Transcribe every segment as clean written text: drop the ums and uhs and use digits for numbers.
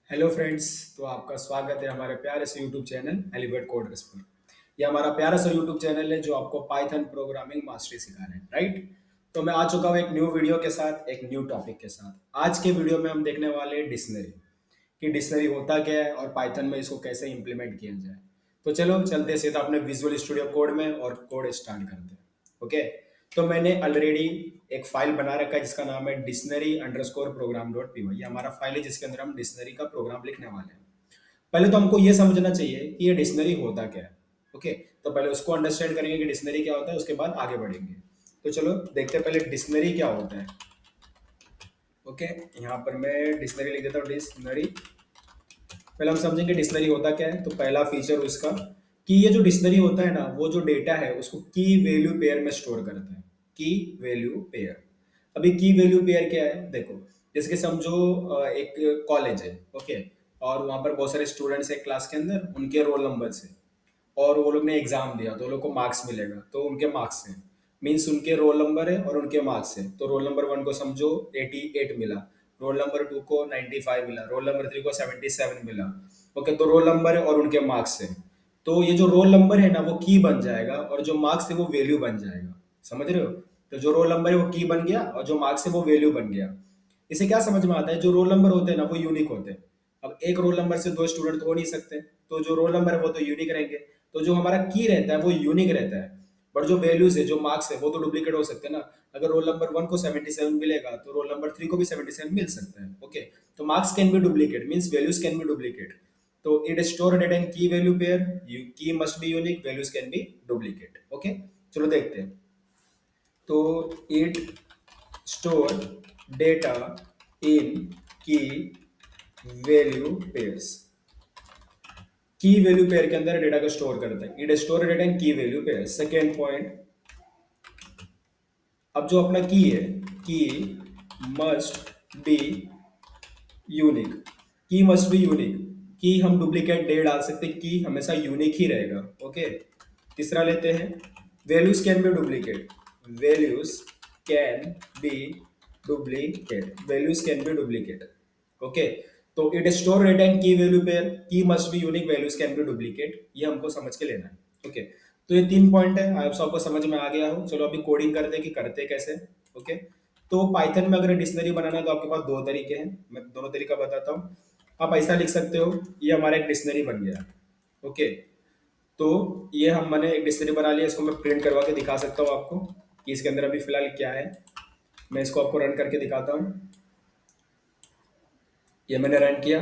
Hello friends. तो आपका स्वागत है हमारे प्यारे से यूट्यूब चैनल एलिवेट कोडर्स पर। यह हमारा प्यारा सा यूट्यूब चैनल है जो आपको पाइथन प्रोग्रामिंग मास्टरी सिखा रहे हैं, राइट। तो मैं आ चुका हूँ एक न्यू वीडियो के साथ, एक न्यू टॉपिक के साथ। आज के वीडियो में हम देखने वाले हैं डिक्शनरी, कि डिक्शनरी होता क्या है और पाइथन में इसको कैसे इंप्लीमेंट किया जाए। तो चलो चलते हैं सीधा अपने विजुअल स्टूडियो कोड में और कोड स्टार्ट करते हैं। ओके। तो मैंने ऑलरेडी एक फाइल बना रखा है जिसका नाम है dictionary_program.py। ये हमारा फाइल है जिसके अंदर हम डिक्शनरी का प्रोग्राम लिखने वाले हैं। पहले तो हमको ये समझना चाहिए कि ये डिक्शनरी होता क्या है। ओके। तो पहले उसको अंडरस्टैंड करेंगे कि डिक्शनरी क्या होता है, उसके बाद आगे बढ़ेंगे। तो चलो देखते हैं पहले डिक्शनरी क्या होता है। ओके। यहाँ पर मैं डिक्शनरी लिख देता हूँ, डिक्शनरी। पहले हम समझेंगे डिक्शनरी होता क्या है। तो पहला फीचर उसका कि ये जो डिक्शनरी होता है ना, वो जो डेटा है उसको की वैल्यू पेयर में स्टोर करता है। की वैल्यू पेयर। अभी की वैल्यू पेयर क्या है, देखो। जैसे कि समझो एक कॉलेज है। ओके। और वहां पर बहुत सारे स्टूडेंट्स है क्लास के अंदर, उनके रोल नंबर से। और वो लोग ने एग्जाम दिया तो वो लोग को मार्क्स मिलेगा, तो उनके मार्क्स हैं। मीन्स उनके रोल नंबर है और उनके मार्क्स हैं। तो रोल नंबर वन को समझो 88 मिला, रोल नंबर टू को 95 मिला, रोल नंबर थ्री को 77 मिला। ओके। तो रोल नंबर है और उनके मार्क्स है। तो ये जो रोल नंबर है ना वो की बन जाएगा और जो मार्क्स है वो वैल्यू बन जाएगा। समझ रहे हो। तो जो रोल नंबर है वो की बन गया और जो मार्क्स है वो वैल्यू बन गया। इसे क्या समझ में आता है, जो रोल नंबर होते हैं ना वो यूनिक होते हैं। अब एक रोल नंबर से दो स्टूडेंट तो हो नहीं सकते, तो जो रोल नंबर है वो तो यूनिक रहेंगे। तो जो हमारा की रहता है वो यूनिक रहता है। बट जो वैल्यूज है, जो मार्क्स है, वो तो डुप्लीकेट हो सकते हैं ना। अगर रोल नंबर वन को 77 मिलेगा तो रोल नंबर थ्री को भी 77 मिल सकता है। ओके। तो marks can be duplicate, means values can be duplicate. तो इट स्टोर डेटा इन की वैल्यू पेयर। की must be unique, values can be duplicate. Okay. चलो देखते हैं। तो इट स्टोर डेटा इन की वैल्यू पेयर्स। की वैल्यू पेयर के अंदर डेटा को स्टोर करता है। इट स्टोर डेटा इन की वैल्यू पेयर। सेकेंड पॉइंट, अब जो अपना की है, की मस्ट बी यूनिक। की मस्ट बी यूनिक। की हम डुप्लीकेट नहीं डाल सकते, की हमेशा यूनिक ही रहेगा। ओके। तीसरा लेते हैं, values can be duplicate. Values can be duplicate. Values can be duplicate. Okay. तो इट स्टोर डेटा इन की वैल्यू पेयर, की must be unique, values can be duplicate. ये हमको समझ के लेना है। ओके। तो ये तीन पॉइंट है, आप सबको समझ में आ गया हो। चलो अभी कोडिंग करते हैं कि करते कैसे। ओके। तो पाइथन में अगर डिक्शनरी बनाना है तो आपके पास दो तरीके हैं, मैं दोनों तरीका बताता हूँ। आप ऐसा लिख सकते हो, ये हमारा एक डिक्शनरी बन गया। ओके। तो ये हम मैंने एक डिक्शनरी बना लिया, इसको मैं प्रिंट करवा के दिखा सकता हूँ आपको कि इसके अंदर अभी फिलहाल क्या है। मैं इसको आपको रन करके दिखाता हूँ। ये मैंने रन किया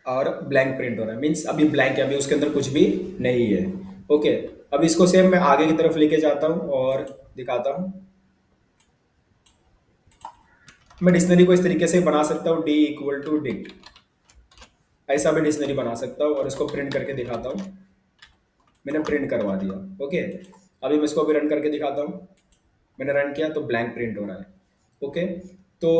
और ब्लैंक प्रिंट हो रहा है, मीन्स अभी ब्लैंक है, अभी उसके अंदर कुछ भी नहीं है। ओके। अब इसको सेम मैं आगे की तरफ लेके जाता हूँ और दिखाता हूँ। मैं डिक्शनरी को इस तरीके से बना सकता हूँ, डी इक्वल टू डिक्ट। ऐसा मैं डिक्शनरी बना सकता हूँ और इसको प्रिंट करके दिखाता हूँ। मैंने प्रिंट करवा दिया। ओके। अभी मैं इसको अभी रन करके दिखाता हूँ। मैंने रन किया तो ब्लैंक प्रिंट हो रहा है। ओके। तो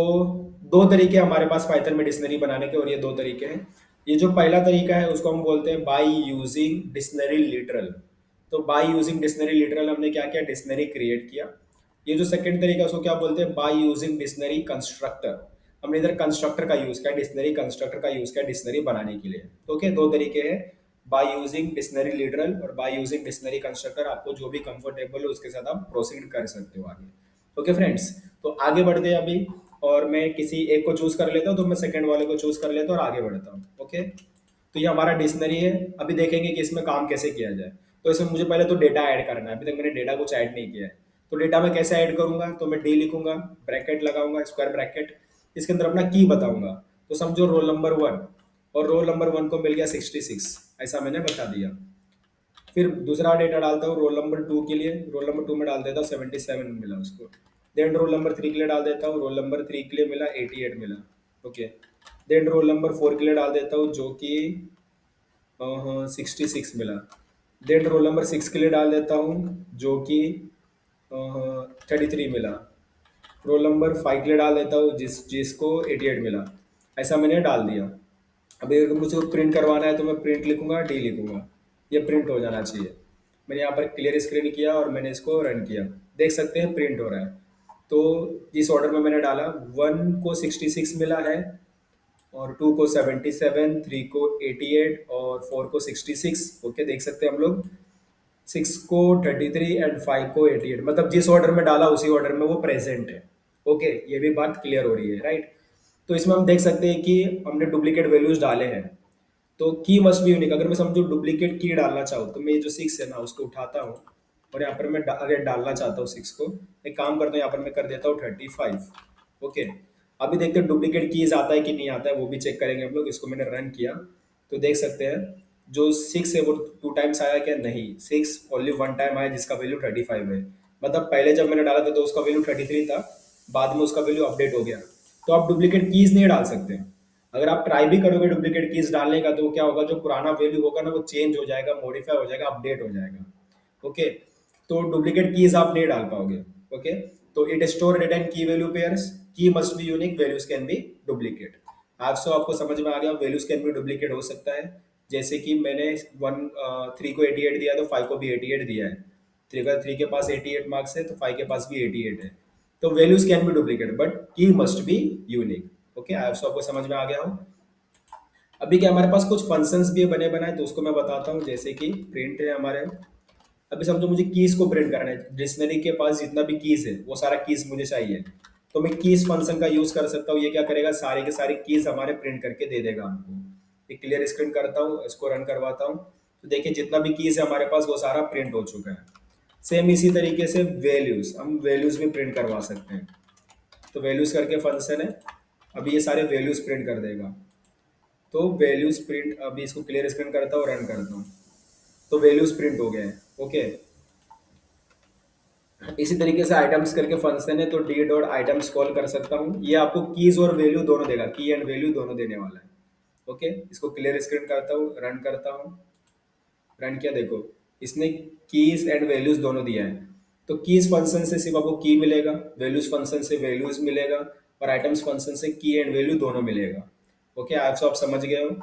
दो तरीके हमारे पास पाइथन में डिक्शनरी बनाने के, और ये दो तरीके हैं। ये जो पहला तरीका है उसको हम बोलते हैं बाय यूजिंग डिक्शनरी लिटरल। तो बाय यूजिंग डिक्शनरी लिटरल हमने क्या किया, डिक्शनरी क्रिएट किया। ये जो सेकंड तरीका है उसको क्या बोलते हैं, बाय यूजिंग डिक्शनरी कंस्ट्रक्टर। हमने इधर कंस्ट्रक्टर का यूज किया, डिक्शनरी कंस्ट्रक्टर का यूज किया डिक्शनरी बनाने के लिए। ओके। दो तरीके हैं, बाय यूजिंग डिक्शनरी लिटरल और बाय यूजिंग डिक्शनरी कंस्ट्रक्टर। आपको जो भी कंफर्टेबल हो उसके साथ आप प्रोसीड कर सकते हो आगे। Okay friends. तो आगे बढ़ते हैं अभी, और मैं किसी एक को चूज कर लेता हूँ, तो मैं सेकंड वाले को चूज कर लेता हूँ और आगे बढ़ता हूँ। ओके। तो ये हमारा डिक्शनरी है। अभी देखेंगे कि इसमें काम कैसे किया जाए। तो इसमें मुझे पहले तो डेटा ऐड करना है, अभी तक मैंने डेटा कुछ ऐड नहीं किया है। तो डेटा मैं कैसे ऐड करूंगा, तो मैं डी लिखूंगा, ब्रैकेट लगाऊंगा, स्क्वायर ब्रैकेट। इसके अंदर अपना की बताऊंगा। तो समझो रोल नंबर वन, और रोल नंबर वन को मिल गया 66, ऐसा मैंने बता दिया। फिर दूसरा डेटा डालता हूँ रोल नंबर टू के लिए, रोल नंबर टू में डाल देता हूँ 77 मिला उसको। देन रोल नंबर थ्री के लिए डाल देता हूँ, रोल नंबर थ्री के लिए मिला 88 मिला। Okay. Then roll number four के लिए डाल देता हूँ जो कि 66 मिला। देन रोल नंबर सिक्स के लिए डाल देता हूँ जो कि 33 मिला। रोल नंबर फाइव के लिए डाल देता हूँ जिसको 88 मिला। ऐसा मैंने डाल दिया। अभी अगर मुझे प्रिंट करवाना है तो मैं प्रिंट लिखूंगा, डी लिखूंगा। ये प्रिंट हो जाना चाहिए। मैंने यहाँ पर क्लियर स्क्रीन किया और मैंने इसको रन किया, देख सकते हैं प्रिंट हो रहा है। तो जिस ऑर्डर में मैंने डाला, वन को 66 मिला है, और 2 को 77, 3 को 88 और 4 को 66। ओके, देख सकते हैं हम लोग। 6 को 33 एंड 5 को 88, मतलब जिस ऑर्डर में डाला उसी ऑर्डर में वो प्रेजेंट है। ओके, ये भी बात क्लियर हो रही है, राइट। तो इसमें हम देख सकते हैं कि हमने डुप्लीकेट वैल्यूज डाले हैं, तो की मस्ट बी यूनिक। अगर मैं समझो डुप्लीकेट की डालना चाहूँ तो मैं ये जो 6 है ना उसको उठाता हूँ, और यहाँ पर मैं अगर डालना चाहता हूँ 6 को, एक काम करता हूँ, यहाँ पर मैं कर देता हूँ 35। ओके, अभी देखते हैं डुप्लीकेट कीज आता है कि नहीं आता है, वो भी चेक करेंगे हम लोग। इसको मैंने रन किया तो देख सकते हैं जो 6 है वो 2 टाइम्स आया क्या, नहीं, 6 ओनली 1 टाइम आया जिसका वैल्यू 35 है। मतलब पहले जब मैंने डाला था तो उसका वैल्यू 33 था, बाद में उसका वैल्यू अपडेट हो गया। तो आप डुप्लीकेट कीज नहीं डाल सकते। अगर आप ट्राई भी करोगे डुप्लीकेट कीज डालने का तो क्या होगा, जो पुराना वैल्यू होगा ना वो चेंज हो जाएगा, मॉडिफाई हो जाएगा, अपडेट हो जाएगा। ओके, तो डुप्लीकेट कीज आप नहीं डाल पाओगे। ओके, तो इट स्टोर रिटर्न की वैल्यू पेयर्स, की must be unique, values can be duplicate. आप सो आपको समझ में आ गया, वैल्यूज कैन बी डुप्लीकेट हो सकता है। जैसे कि मैंने 3 को 88 दिया तो 5 को भी 88 दिया है। 3 के पास 88 मार्क्स है तो 5 के पास भी 88 है। तो values can be duplicate but की मस्ट बी यूनिक। ओके, आई सो आपको समझ में आ गया हो। अभी क्या हमारे पास कुछ फंक्शंस भी बने बनाए तो उसको मैं बताता हूँ। जैसे कि प्रिंट है हमारे, अभी समझो मुझे कीज को प्रिंट करना है, डिक्शनरी के पास जितना भी कीज है वो सारा कीज मुझे चाहिए, तो मैं कीज फंक्शन का यूज कर सकता हूँ। ये क्या करेगा, सारे के सारे कीज हमारे प्रिंट करके दे देगा हमको। एक क्लियर स्क्रीन करता हूँ, इसको रन करवाता हूँ, तो देखिए जितना भी कीज है हमारे पास वो सारा प्रिंट हो चुका है। सेम इसी तरीके से वैल्यूज, हम वैल्यूज भी प्रिंट करवा सकते हैं। तो वैल्यूज करके फंक्शन है, अभी ये सारे वैल्यूज प्रिंट कर देगा। तो वैल्यूज प्रिंट, अभी इसको क्लियर स्क्रीन करता हूँ, रन करता हूँ, तो वैल्यूज प्रिंट हो गए हैं। ओके, इसी तरीके से आइटम्स करके फंक्शन है, तो डी डॉट आइटम्स कॉल कर सकता हूँ। ये आपको कीज और वैल्यू दोनों देगा, की एंड वैल्यू दोनों देने वाला है। ओके, इसको क्लियर स्क्रीन करता हूँ, रन करता हूँ। रन किया, देखो इसने कीज एंड वैल्यूज दोनों दिया है। तो कीज फंक्शन से सिर्फ आपको की मिलेगा, वैल्यूज फंक्शन से वैल्यूज मिलेगा, और आइटम्स फंक्शन से की एंड वैल्यू दोनों मिलेगा। ओके, आज तो आप समझ गए हो।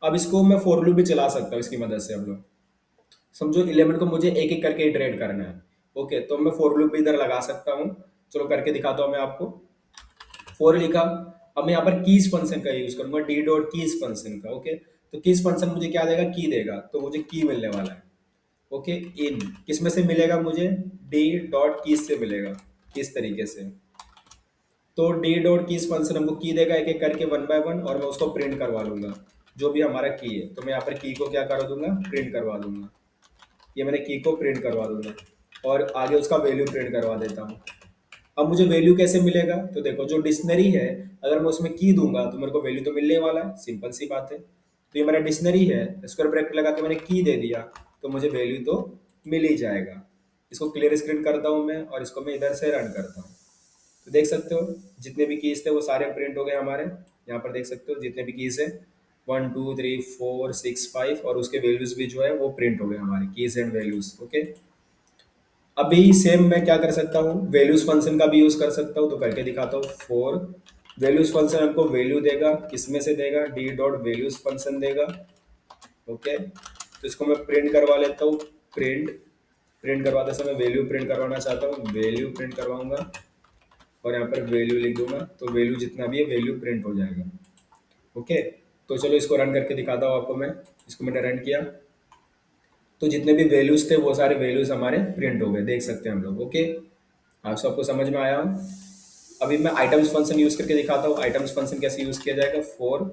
अब इसको मैं फॉर लूप भी चला सकता हूँ इसकी मदद से। हम लोग समझो एलिमेंट को मुझे एक एक करके इटरेट करना है। ओके, तो मैं फॉर लूप भी इधर लगा सकता हूँ। चलो करके दिखाता हूँ मैं आपको। फॉर लिखा, अब मैं यहाँ पर कीज फंक्शन का यूज करूंगा, डी डॉट कीज फंक्शन का। ओके, तो कीज फंक्शन मुझे क्या देगा, की देगा, तो मुझे की मिलने वाला है। ओके, इन किस में से मिलेगा मुझे, डी डॉट कीज से मिलेगा, इस तरीके से। तो डी डॉट कीज फंक्शन हमको की देगा एक एक करके, वन बाय वन, और मैं उसको प्रिंट करवा लूंगा जो भी हमारा की है। तो मैं यहाँ पर की को क्या कर दूंगा, प्रिंट करवा दूंगा। ये मैंने की को प्रिंट करवा दूंगा, और आगे उसका वैल्यू प्रिंट करवा देता हूँ। अब मुझे वैल्यू कैसे मिलेगा, तो देखो जो डिक्शनरी है, अगर मैं उसमें की दूंगा तो मेरे को वैल्यू तो मिलने वाला है, सिंपल सी बात है। तो ये मेरा डिक्शनरी है, स्क्वायर ब्रैकेट लगा के मैंने की दे दिया, तो मुझे वैल्यू तो मिल ही जाएगा। इसको क्लियर स्क्रीन करता हूँ मैं, और इसको मैं इधर से रन करता हूँ। तो देख सकते हो जितने भी कीज थे वो सारे प्रिंट हो गए हमारे। यहाँ पर देख सकते हो जितने भी कीज है, 1 2 3 4 6 5, और उसके वैल्यूज भी जो है वो प्रिंट हो गए हमारे, कीज एंड वैल्यूज। ओके, अभी सेम मैं क्या कर सकता हूँ, वैल्यूज फंक्शन का भी यूज कर सकता हूँ, तो करके दिखाता हूँ। फोर वैल्यूज फंक्शन हमको वैल्यू देगा, किसमें से देगा, डी डॉट वैल्यूज फंक्शन देगा। ओके, तो इसको मैं प्रिंट करवा लेता हूँ। प्रिंट प्रिंट करवाते समय वैल्यू प्रिंट करवाना चाहता हूँ, वैल्यू प्रिंट करवाऊंगा, और यहाँ पर वैल्यू लिख दूंगा, तो वैल्यू जितना भी है वैल्यू प्रिंट हो जाएगा। ओके, तो चलो इसको रन करके दिखाता हूँ आपको मैं। इसको मैंने रन किया, तो जितने भी वैल्यूज थे वो सारे वैल्यूज हमारे प्रिंट हो गए, देख सकते हैं हम लोग। ओके, आप सबको समझ में आया हो। अभी मैं आइटम्स फंक्शन यूज करके दिखाता हूँ, आइटम्स फंक्शन कैसे यूज किया जाएगा। फोर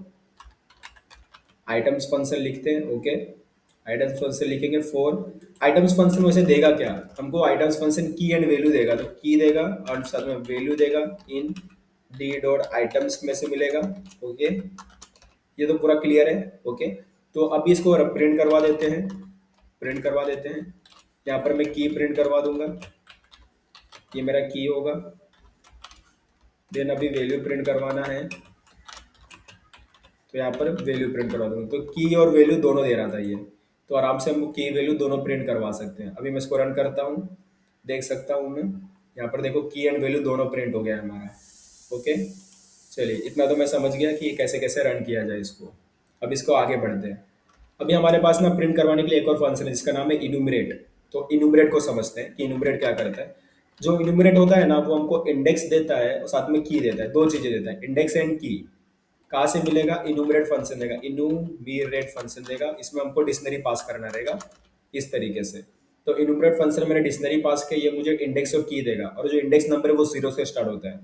आइटम्स फंक्शन लिखते हैं। ओके, आइटम्स फंक्शन लिखेंगे। फोर आइटम्स फंक्शन वैसे देगा क्या, हमको आइटम्स फंक्शन की एंड वैल्यू देगा, तो की देगा और साथ में वैल्यू देगा, इन डी डॉट आइटम्स में से मिलेगा। ओके, ये तो पूरा क्लियर है। ओके, तो अभी इसको प्रिंट करवा देते हैं, प्रिंट करवा देते हैं। यहाँ पर मैं की प्रिंट करवा दूंगा, ये मेरा की होगा। देन अभी वैल्यू प्रिंट करवाना है, तो यहाँ पर वैल्यू प्रिंट करवा दूंगा। तो की और वैल्यू दोनों दे रहा था ये, तो आराम से हम की वैल्यू दोनों प्रिंट करवा सकते हैं। अभी मैं इसको रन करता हूँ, देख सकता हूँ मैं यहाँ पर, देखो की एंड वैल्यू दोनों प्रिंट हो गया है हमारा। ओके, चलिए इतना तो मैं समझ गया कि कैसे कैसे रन किया जाए इसको। अब इसको आगे बढ़ते हैं। अभी हमारे पास ना प्रिंट करवाने के लिए एक और फंक्शन है जिसका नाम है इन्यूमरेट। तो इन्यूमरेट को समझते हैं कि इन्यूमरेट क्या करता है। जो इन्यूमरेट होता है ना वो हमको इंडेक्स देता है और साथ में की देता है, दो चीजें देता है, इंडेक्स एंड की। कहाँ से मिलेगा, इनूमरेट फंक्शन देगा, इनूमरेट फंक्शन देगा, इसमें हमको डिक्शनरी पास करना रहेगा इस तरीके से। तो इनूमरेट फंक्शन मैंने डिक्शनरी पास किया, ये मुझे इंडेक्स और की देगा, और जो इंडेक्स नंबर है वो 0 से स्टार्ट होता है।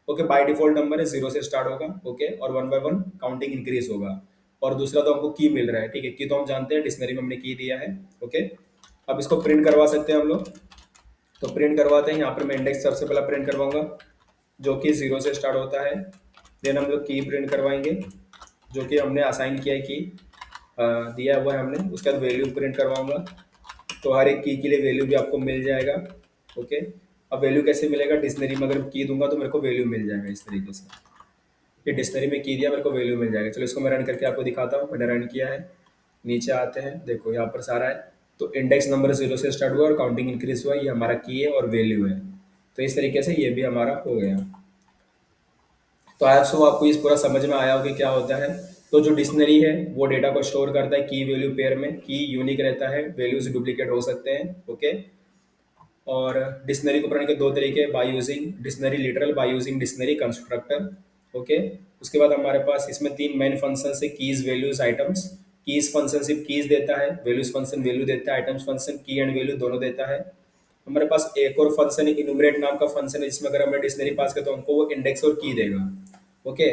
ओके, बाय डिफॉल्ट नंबर है 0 से स्टार्ट होगा। ओके, और 1 बाय 1 काउंटिंग इंक्रीज होगा। और दूसरा तो हमको की मिल रहा है, ठीक है, की तो हम जानते हैं, डिक्शनरी में हमने की दिया है। ओके, अब इसको प्रिंट करवा सकते हैं हम लोग। तो प्रिंट करवाते हैं, यहाँ पर मैं इंडेक्स सबसे पहला प्रिंट करवाऊंगा जो कि 0 से स्टार्ट होता है। देन हम लोग की प्रिंट करवाएंगे जो कि हमने असाइन किया है, की दिया हुआ है हमने। उसके बाद वैल्यू प्रिंट करवाऊंगा, तो हर एक की के लिए वैल्यू भी आपको मिल जाएगा। ओके, अब वैल्यू कैसे मिलेगा, डिक्शनरी में अगर की दूंगा तो मेरे को वैल्यू मिल जाएगा इस तरीके से। ये डिक्शनरी में की दिया, मेरे को वैल्यू मिल जाएगा। चलो इसको मैं रन करके आपको दिखाता हूँ। मैंने रन किया है, नीचे आते हैं, देखो यहाँ पर सारा है। तो इंडेक्स नंबर 0 से स्टार्ट हुआ और काउंटिंग इंक्रीज हुआ, ये हमारा की है और वैल्यू है। तो इस तरीके से ये भी हमारा हो गया। तो आई सो आपको इस पूरा समझ में आया हो कि क्या होता है। तो जो डिक्शनरी है वो डेटा को स्टोर करता है की वैल्यू पेयर में। की यूनिक रहता है, वैल्यूज डुप्लीकेट हो सकते हैं। ओके, और डिक्शनरी को पढ़ने के दो तरीके, by using dictionary literal, by using dictionary constructor. Okay, उसके बाद हमारे पास इसमें तीन मेन फंक्शन है, keys, values, items. Keys function सिर्फ कीज देता है, वैल्यूज फंक्शन वैल्यू देता है, आइटम्स फंक्शन की एंड वैल्यू दोनों देता है। हमारे पास एक और फंक्शन है, इनुमरेट नाम का फंक्शन है, जिसमें अगर हमने डिक्शनरी पास किया तो हमको वो इंडेक्स और की देगा। ओके,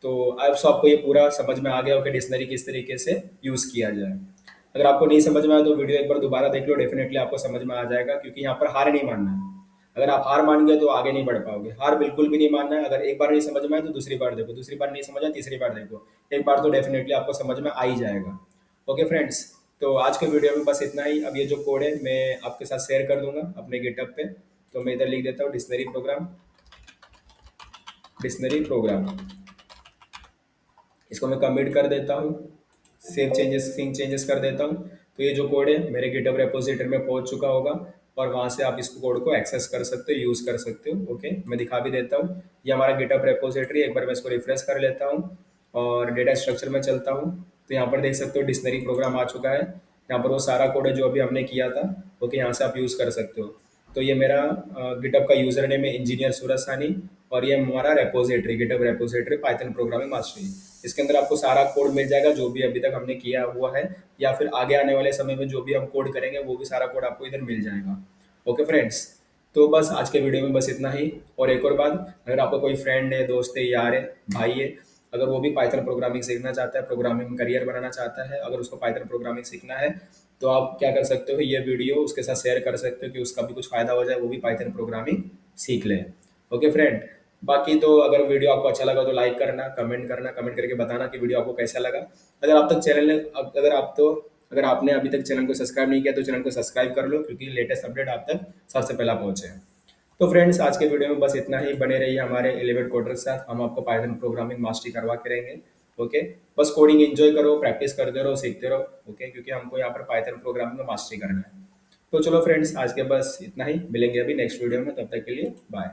तो अब सो आपको ये पूरा समझ में आ गया हो कि डिक्शनरी किस तरीके से यूज किया जाए। अगर आपको नहीं समझ में आया तो वीडियो एक बार दोबारा देख लो, डेफिनेटली आपको समझ में आ जाएगा, क्योंकि यहाँ पर हार नहीं मानना है। अगर आप हार मान गए तो आगे नहीं बढ़ पाओगे। हार बिल्कुल भी नहीं मानना है। अगर एक बार नहीं समझ में आया तो दूसरी बार देखो, दूसरी बार नहीं समझ आया तीसरी बार देखो, एक बार तो डेफिनेटली आपको समझ में आ ही जाएगा। ओके फ्रेंड्स, तो आज के वीडियो में बस इतना ही। अब ये जो कोड है मैं आपके साथ शेयर कर दूंगा अपने गिटहब पे। तो मैं इधर लिख देता हूँ डिक्शनरी प्रोग्राम, डिक्शनरी प्रोग्राम। इसको मैं कमिट कर देता हूँ, सेव चेंजेस, सिंक चेंजेस कर देता हूँ। तो ये जो कोड है मेरे गिटहब रेपोजिटरी में पहुंच चुका होगा, और वहाँ से आप इस कोड को एक्सेस कर सकते हो, यूज़ कर सकते हो। ओके, मैं दिखा भी देता हूँ। ये हमारा गिटहब रेपोजिटरी, एक बार मैं इसको रिफ्रेश कर लेता हूँ और डेटा स्ट्रक्चर में चलता हूँ। तो यहाँ पर देख सकते हो डिक्शनरी प्रोग्राम आ चुका है। यहाँ पर वो सारा कोड है जो अभी हमने किया था। ओके, यहाँ से आप यूज़ कर सकते हो। तो ये मेरा गिटहब का यूजर नेम है इंजीनियर सूरज सानी, और ये हमारा repository, GitHub repository Python programming mastery. इसके अंदर आपको सारा कोड मिल जाएगा जो भी अभी तक हमने किया हुआ है, या फिर आगे आने वाले समय में जो भी हम कोड करेंगे वो भी सारा कोड आपको इधर मिल जाएगा। ओके फ्रेंड्स, तो बस आज के वीडियो में बस इतना ही। और एक और बात, अगर आपका कोई फ्रेंड है, दोस्त है, यार है, भाई है, अगर वो भी पाइथन प्रोग्रामिंग सीखना चाहता है, प्रोग्रामिंग करियर बनाना चाहता है, अगर उसको पाइथन प्रोग्रामिंग सीखना है, तो आप क्या कर सकते हो, ये वीडियो उसके साथ शेयर कर सकते हो कि उसका भी कुछ फ़ायदा हो जाए, वो भी पाइथन प्रोग्रामिंग सीख ले। ओके फ्रेंड, बाकी तो अगर वीडियो आपको अच्छा लगा तो लाइक करना, कमेंट करना, कमेंट करके बताना कि वीडियो आपको कैसा लगा। अगर आप तक चैनल ने अगर आप तो अगर आपने अभी तक चैनल को सब्सक्राइब नहीं किया तो चैनल को सब्सक्राइब कर लो, क्योंकि लेटेस्ट अपडेट आप तक सबसे पहला पहुंचे। तो फ्रेंड्स, आज के वीडियो में बस इतना ही। बने रहिए हमारे एलिवेट कोडर के साथ, हम आपको पाइथन प्रोग्रामिंग मास्टरी करवा के रहेंगे। ओके, बस कोडिंग एंजॉय करो, प्रैक्टिस करते रहो, सीखते रहो। ओके, क्योंकि हमको यहाँ पर पाइथन प्रोग्रामिंग में मास्टरी करना है। तो चलो फ्रेंड्स, आज के बस इतना ही। मिलेंगे अभी नेक्स्ट वीडियो में, तब तक के लिए बाय।